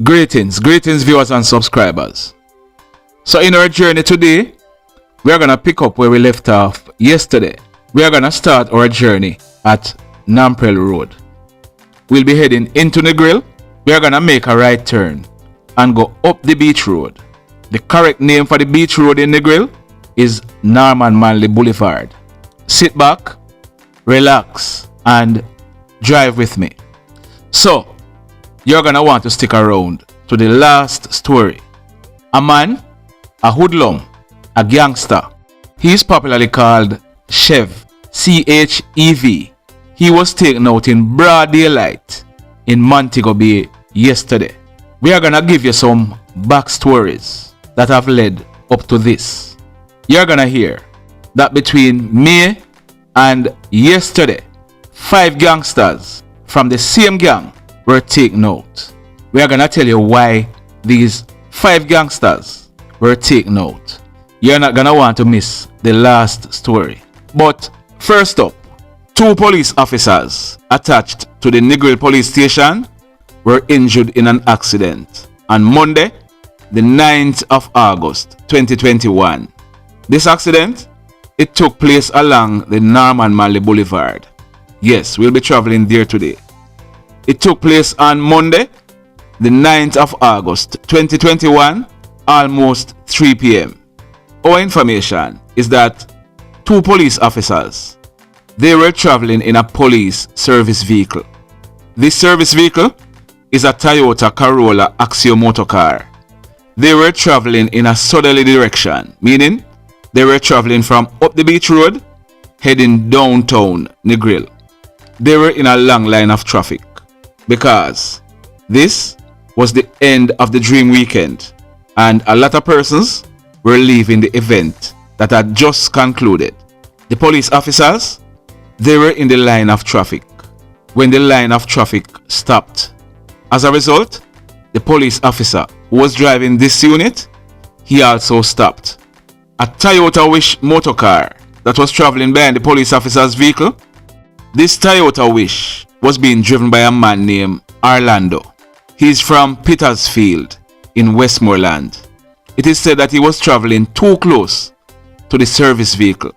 Greetings viewers and subscribers. So in our journey today, we are going to pick up where we left off yesterday. We are going to start our journey at Negril Road. We'll be heading into Negril. We are going to make a right turn and go up the beach road. The correct name for the beach road in Negril is Norman Manley Boulevard. Sit back, relax, and drive with me. So, you're gonna want to stick around to the last story. A man, a hoodlum, a gangster. He is popularly called CHEV, C-H-E-V. He was taken out in broad daylight in Montego Bay yesterday. We are gonna give you some backstories that have led up to this. You're gonna hear that between May and yesterday, 5 gangsters from the same gang were taken out. We are gonna tell you why these 5 gangsters were taken out. You're not gonna want to miss the last story. But first up, 2 police officers attached to the Negril police station were injured in an accident on Monday, the 9th of August 2021. This accident, it took place along the Norman Manley Boulevard. Yes, we'll be traveling there today. It took place on Monday, the 9th of August 2021, almost 3 p.m. Our information is that 2 police officers, they were traveling in a police service vehicle. This service vehicle is a Toyota Corolla Axio motor car. They were traveling in a southerly direction, meaning they were traveling from up the beach road, heading downtown Negril. They were in a long line of traffic, because this was the end of the dream weekend and a lot of persons were leaving the event that had just concluded. The police officers, they were in the line of traffic when the line of traffic stopped. As a result, the police officer who was driving this unit, he also stopped. A Toyota Wish motor car that was traveling behind the police officer's vehicle. This Toyota Wish was being driven by a man named Orlando. He is from Petersfield in Westmoreland. It is said that he was traveling too close to the service vehicle.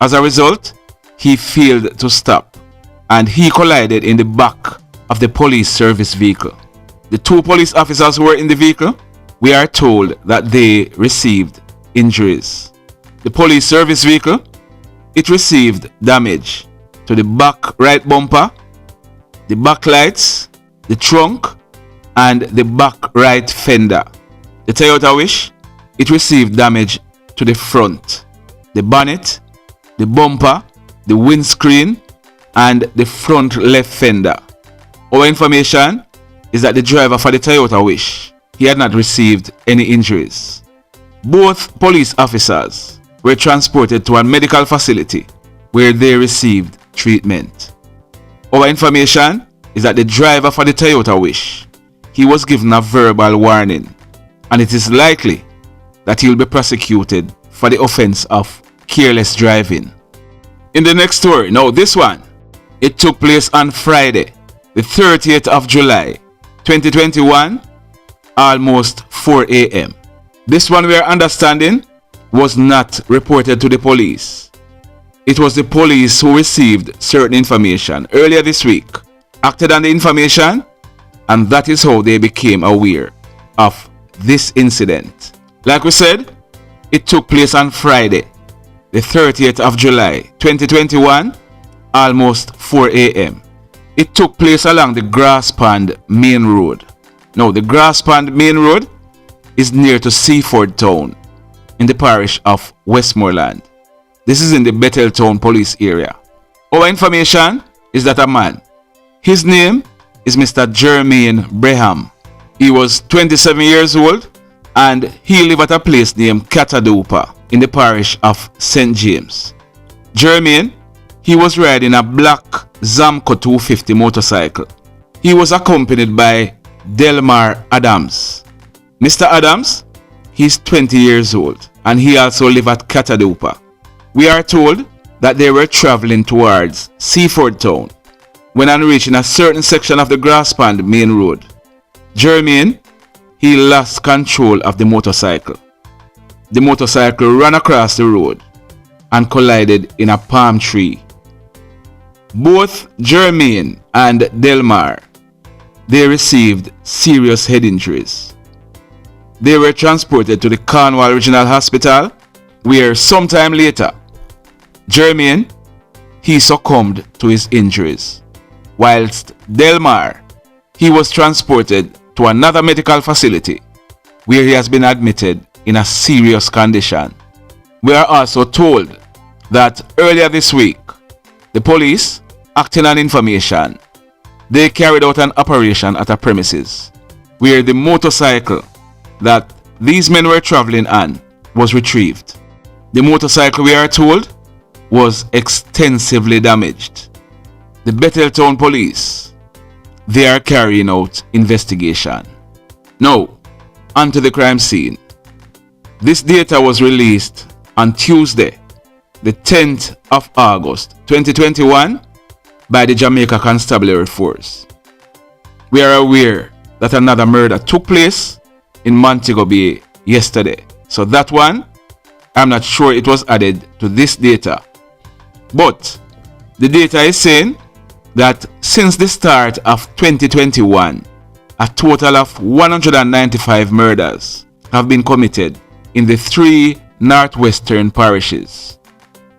As a result, he failed to stop and he collided in the back of the police service vehicle. The 2 police officers who were in the vehicle, we are told that they received injuries. The police service vehicle, it received damage to the back right bumper, the back lights, the trunk, and the back right fender. The Toyota Wish, it received damage to the front, the bonnet, the bumper, the windscreen, and the front left fender. Our information is that the driver for the Toyota Wish, he had not received any injuries. Both police officers were transported to a medical facility where they received treatment. Our information is that the driver for the Toyota Wish, he was given a verbal warning and it is likely that he will be prosecuted for the offense of careless driving. In the next story, now this one, it took place on Friday, the 30th of July 2021, almost 4 a.m. This one we are understanding was not reported to the police. It was the police who received certain information earlier this week, acted on the information, and that is how they became aware of this incident. Like we said, it took place on Friday, the 30th of July 2021, almost 4 a.m. It took place along the Grass Pond Main Road. Now, the Grass Pond Main Road is near to Seaford Town in the parish of Westmoreland. This is in the Betheltown police area. Our information is that a man, his name is Mr. Jermaine Braham. He was 27 years old and he lived at a place named Catadupa in the parish of St. James. Jermaine, he was riding a black Zamco 250 motorcycle. He was accompanied by Delmar Adams. Mr. Adams, he's 20 years old and he also lives at Catadupa. We are told that they were traveling towards Seaford Town when on reaching a certain section of the Grass Pond Main Road, Jermaine, he lost control of the motorcycle. The motorcycle ran across the road and collided in a palm tree. Both Jermaine and Delmar, they received serious head injuries. They were transported to the Cornwall Regional Hospital, where sometime later, Jermaine, he succumbed to his injuries, whilst Delmar, he was transported to another medical facility where he has been admitted in a serious condition. We are also told that earlier this week, the police, acting on information, they carried out an operation at a premises where the motorcycle that these men were traveling on was retrieved. The motorcycle, we are told, was extensively damaged. The Betheltown police, they are carrying out investigation. Now, onto the crime scene. This data was released on Tuesday, the 10th of August 2021 by the Jamaica Constabulary Force. We are aware that another murder took place in Montego Bay yesterday. So that one, I'm not sure it was added to this data. But the data is saying that since the start of 2021, a total of 195 murders have been committed in the 3 northwestern parishes.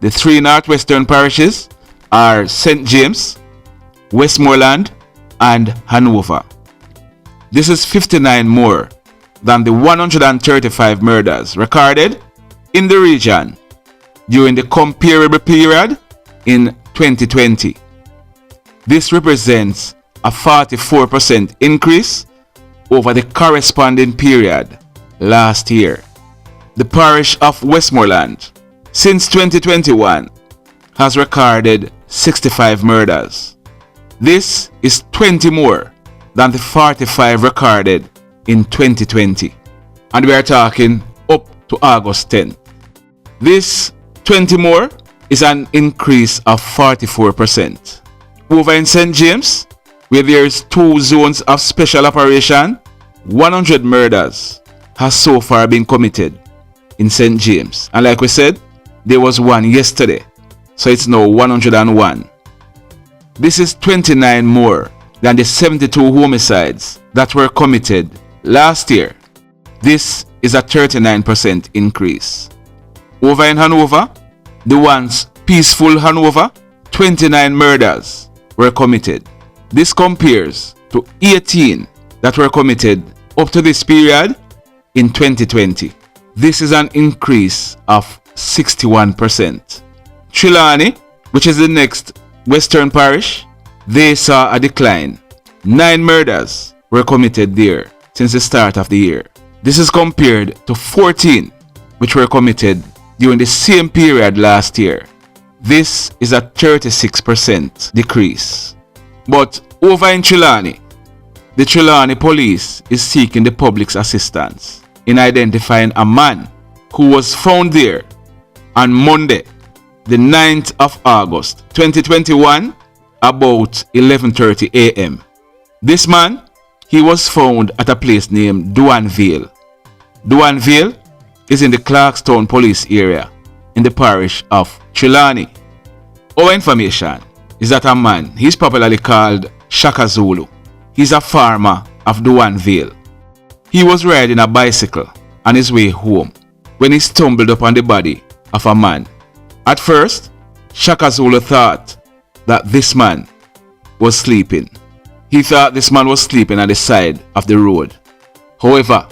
The 3 northwestern parishes are St. James, Westmoreland, and Hanover. This is 59 more than the 135 murders recorded in the region during the comparable period in 2020. This represents a 44% increase over the corresponding period last year. The parish of Westmoreland, since 2021, has recorded 65 murders. This is 20 more than the 45 recorded in 2020. And we are talking up to August 10th. This 20 more is an increase of 44%. Over in St. James, where there is 2 zones of special operation, 100 murders has so far been committed in St. James. And like we said, there was one yesterday, so it's now 101. This is 29 more than the 72 homicides that were committed last year. This is a 39% increase. Over in Hanover, the once peaceful Hanover, 29 murders were committed. This compares to 18 that were committed up to this period in 2020. This is an increase of 61%. Trelawney, which is the next western parish, they saw a decline. 9 murders were committed there since the start of the year. This is compared to 14 which were committed during the same period last year. This is a 36% decrease. But over in Trelawney, the Trelawney police is seeking the public's assistance in identifying a man who was found there on Monday, the 9th of August 2021, about 11:30 a.m. This man, he was found at a place named Granville. Granville is in the Clarkstown police area in the parish of Trelawney. Our information is that a man, he's popularly called Shaka Zulu. He's a farmer of Granville. He was riding a bicycle on his way home when he stumbled upon the body of a man. At first, Shaka Zulu thought that this man was sleeping. He thought this man was sleeping at the side of the road. However,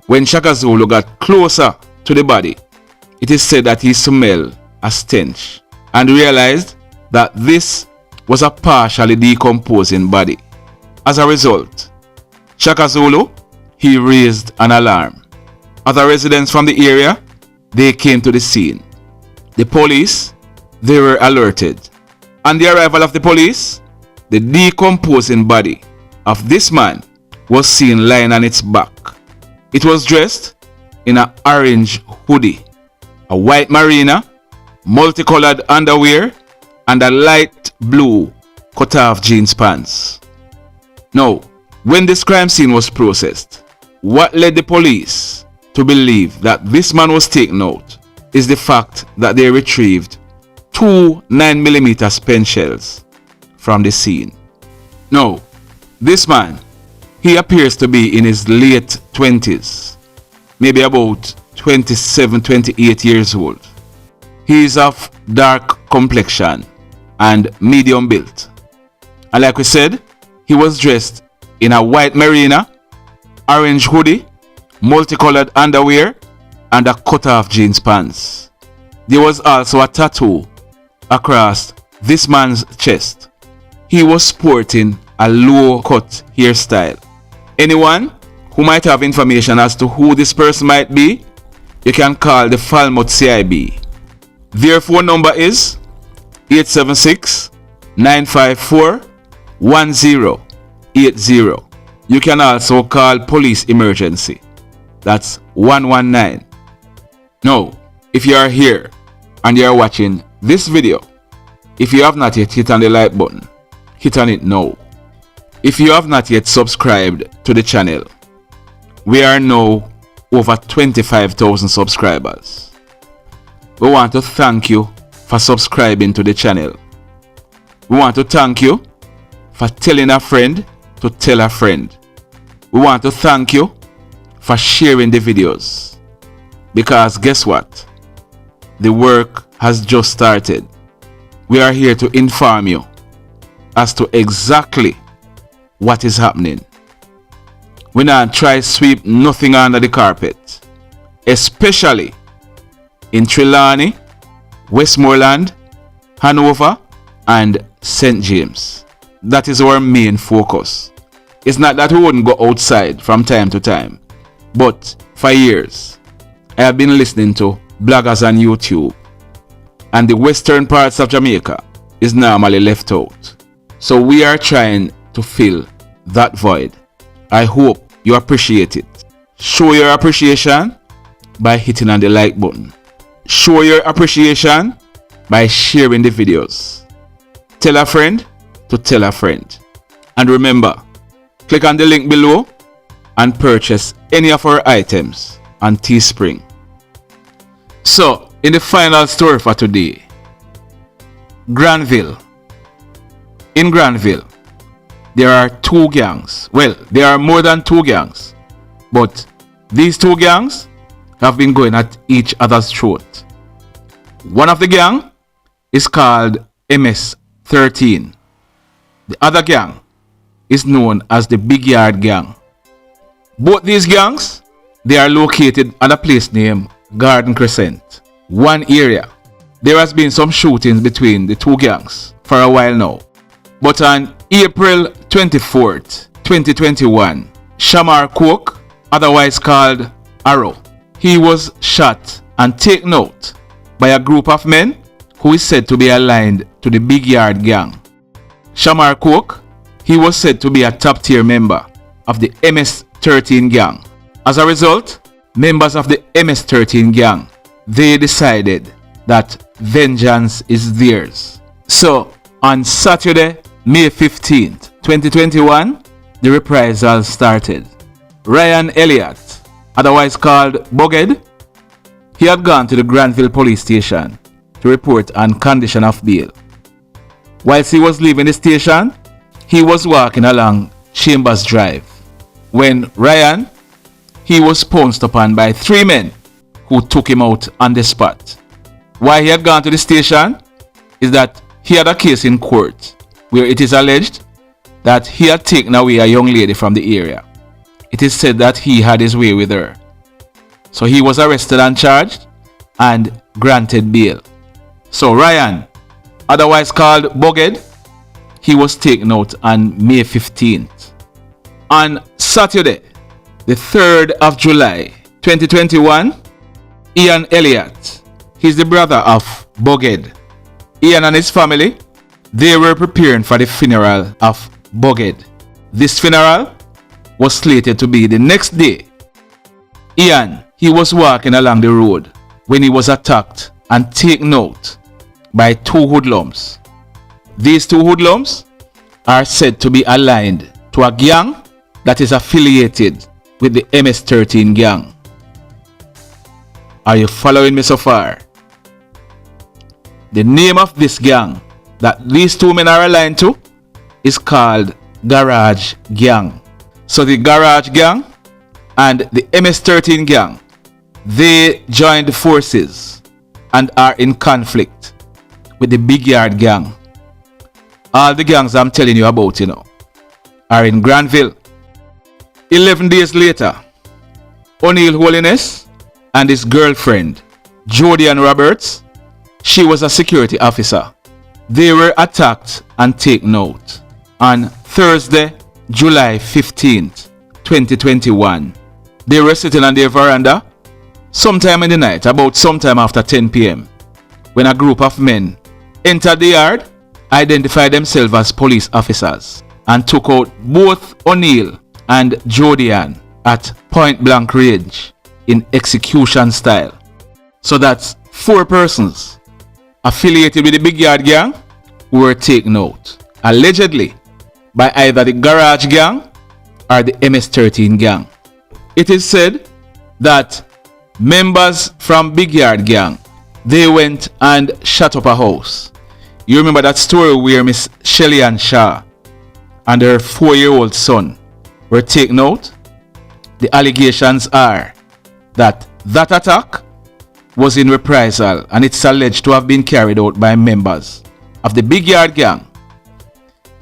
when Shaka Zulu got closer to the body, it is said that he smelled a stench and realized that this was a partially decomposing body. As a result, Shaka Zulu, he raised an alarm. Other residents from the area, they came to the scene. The police, they were alerted. On the arrival of the police, the decomposing body of this man was seen lying on its back. It was dressed in an orange hoodie, a white marina, multicolored underwear, and a light blue cut-off jeans pants. Now, When this crime scene was processed, what led the police to believe that this man was taken out is the fact that they retrieved 2 9mm spent shells from the scene. Now, this man, he appears to be in his late 20s, maybe about 27, 28 years old. He is of dark complexion and medium built. And like we said, he was dressed in a white merino, orange hoodie, multicolored underwear, and a cut-off jeans pants. There was also a tattoo across this man's chest. He was sporting a low-cut hairstyle. Anyone who might have information as to who this person might be, you can call the Falmouth CIB. Their phone number is 876-954-1080. You can also call police emergency. That's 119. Now, if you are here and you are watching this video, if you have not yet hit on the like button, hit on it now. If you have not yet subscribed to the channel, we are now over 25,000 subscribers. We want to thank you for subscribing to the channel. We want to thank you for telling a friend to tell a friend. We want to thank you for sharing the videos. Because guess what? The work has just started. We are here to inform you as to exactly what is happening. We not try sweep nothing under the carpet, especially in Trelawney, Westmoreland, Hanover, and St. James. That is our main focus. It's not that we wouldn't go outside from time to time, but for years I have been listening to bloggers on YouTube, and the western parts of Jamaica is normally left out. So we are trying to fill that void. I hope you appreciate it. Show your appreciation by hitting on the like button. Show your appreciation by sharing the videos. Tell a friend to tell a friend. And remember, click on the link below and purchase any of our items on Teespring. So, in the final story for today, Granville. In Granville, there are 2 gangs. Well, there are more than 2 gangs, but these 2 gangs have been going at each other's throat. One of the gang is called MS-13. The other gang is known as the Big Yard Gang. Both these gangs, they are located at a place named Garden Crescent, one area. There has been some shootings between the 2 gangs for a while now. But on April 24th, 2021, Shamar Cook, otherwise called Arrow, he was shot and taken out by a group of men who is said to be aligned to the Big Yard Gang. Shamar Cook, he was said to be a top-tier member of the MS-13 gang. As a result, members of the MS-13 gang, they decided that vengeance is theirs. So, on Saturday, May 15th, 2021, the reprisals started. Ryan Elliott, otherwise called Bugged, he had gone to the Granville police station to report on condition of bail. Whilst he was leaving the station, he was walking along Chambers Drive when Ryan, he was pounced upon by 3 men who took him out on the spot. Why he had gone to the station is that he had a case in court where it is alleged that he had taken away a young lady from the area. It is said that he had his way with her. So he was arrested and charged and granted bail. So Ryan, otherwise called Bugged, he was taken out on May 15th. On Saturday, the 3rd of July, 2021, Ian Elliott, he's the brother of Bugged. Ian and his family, they were preparing for the funeral of Bugged. This funeral was slated to be the next day. Ian, he was walking along the road when he was attacked and taken out by 2 hoodlums. These 2 hoodlums are said to be aligned to a gang that is affiliated with the MS-13 gang. Are you following me so far? The name of this gang that these two men are aligned to is called Garage Gang. So the Garage Gang and the MS-13 gang, they joined forces and are in conflict with the Big Yard Gang. All the gangs I'm telling you about, are in Granville. 11 days later, O'Neal Holiness and his girlfriend, Jodian Roberts, she was a security officer. They were attacked and taken out on Thursday, July 15th, 2021. They were sitting on their veranda sometime in the night, about sometime after 10 p.m. when a group of men entered the yard, identified themselves as police officers, and took out both O'Neal and Jodian at point blank range in execution style. So that's 4 persons affiliated with the Big Yard Gang who were taken out, allegedly by either the Garage Gang or the MS-13 gang. It is said that members from Big Yard Gang, they went and shut up a house. You remember that story where Miss Shelly-Ann Shaw and her 4-year-old son were taken out? The allegations are that attack was in reprisal, and it's alleged to have been carried out by members of the Big Yard Gang.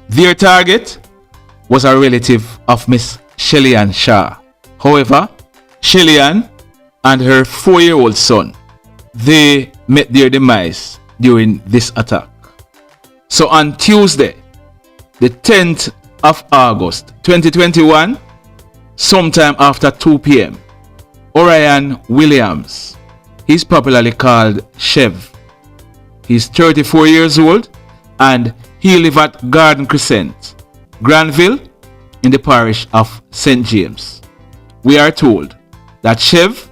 Their target was a relative of Miss Shelly-Ann Shaw. However, Shelly-Ann and her 4-year-old son, they met their demise during this attack. So on Tuesday, the 10th of August 2021, sometime after 2 p.m., Orayon Williams, he's popularly called CHEV. He's 34 years old and he lives at Garden Crescent, Granville, in the parish of St. James. We are told that CHEV,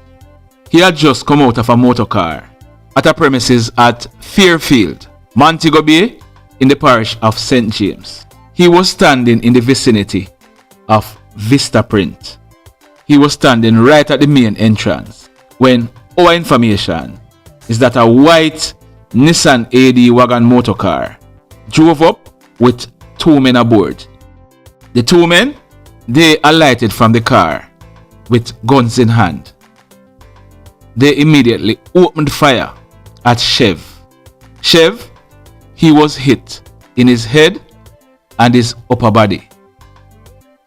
he had just come out of a motor car at a premises at Fairfield, Montego Bay, in the parish of St. James. He was standing in the vicinity of Vistaprint. He was standing right at the main entrance when our information is that a white Nissan AD wagon motor car drove up with 2 men aboard. The 2 men, they alighted from the car with guns in hand. They immediately opened fire at CHEV. CHEV, he was hit in his head and his upper body.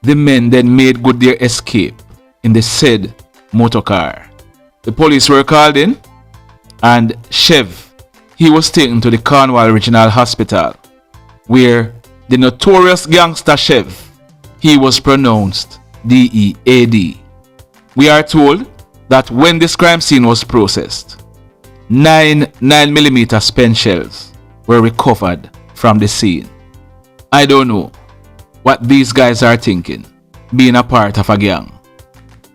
The men then made good their escape in the said motor car. The police were called in and CHEV, he was taken to the Cornwall Regional Hospital where the notorious gangster CHEV, he was pronounced DEAD. We are told that when this crime scene was processed, 9 9mm spent shells were recovered from the scene. I don't know what these guys are thinking, being a part of a gang.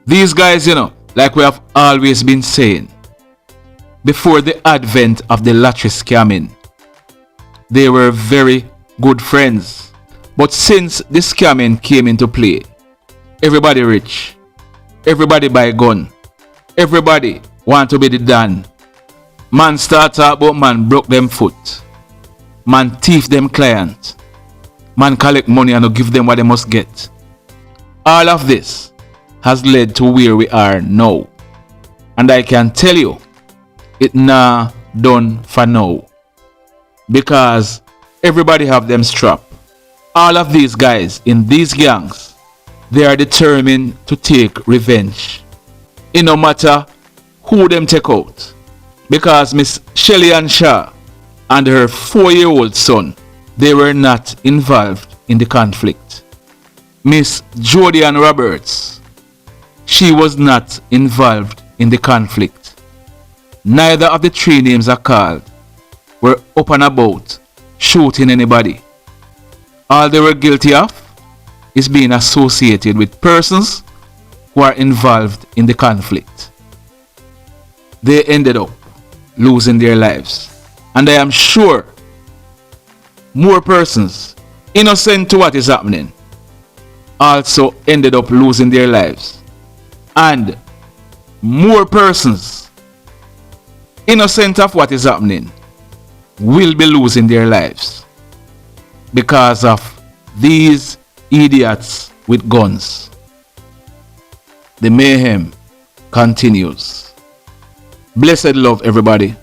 These guys, like we have always been saying, before the advent of the lottery scamming, they were very good friends. But since the scamming came into play, everybody rich, everybody buy a gun, everybody want to be the Don. Man start talk about man broke them foot, man thief them client, man collect money and give them what they must get. All of this has led to where we are now, and I can tell you it nah done for now, because everybody have them strapped. All of these guys in these gangs, they are determined to take revenge. It no matter who them take out, because Miss Shelly-Ann Shaw and her 4-year-old son, they were not involved in the conflict. Miss Jodian Roberts, she was not involved in the conflict. Neither of the 3 names are called were up and about shooting anybody. All they were guilty of is being associated with persons who are involved in the conflict. They ended up losing their lives, and I am sure more persons innocent to what is happening also ended up losing their lives. And more persons, innocent of what is happening, will be losing their lives because of these idiots with guns. The mayhem continues. Blessed love, everybody.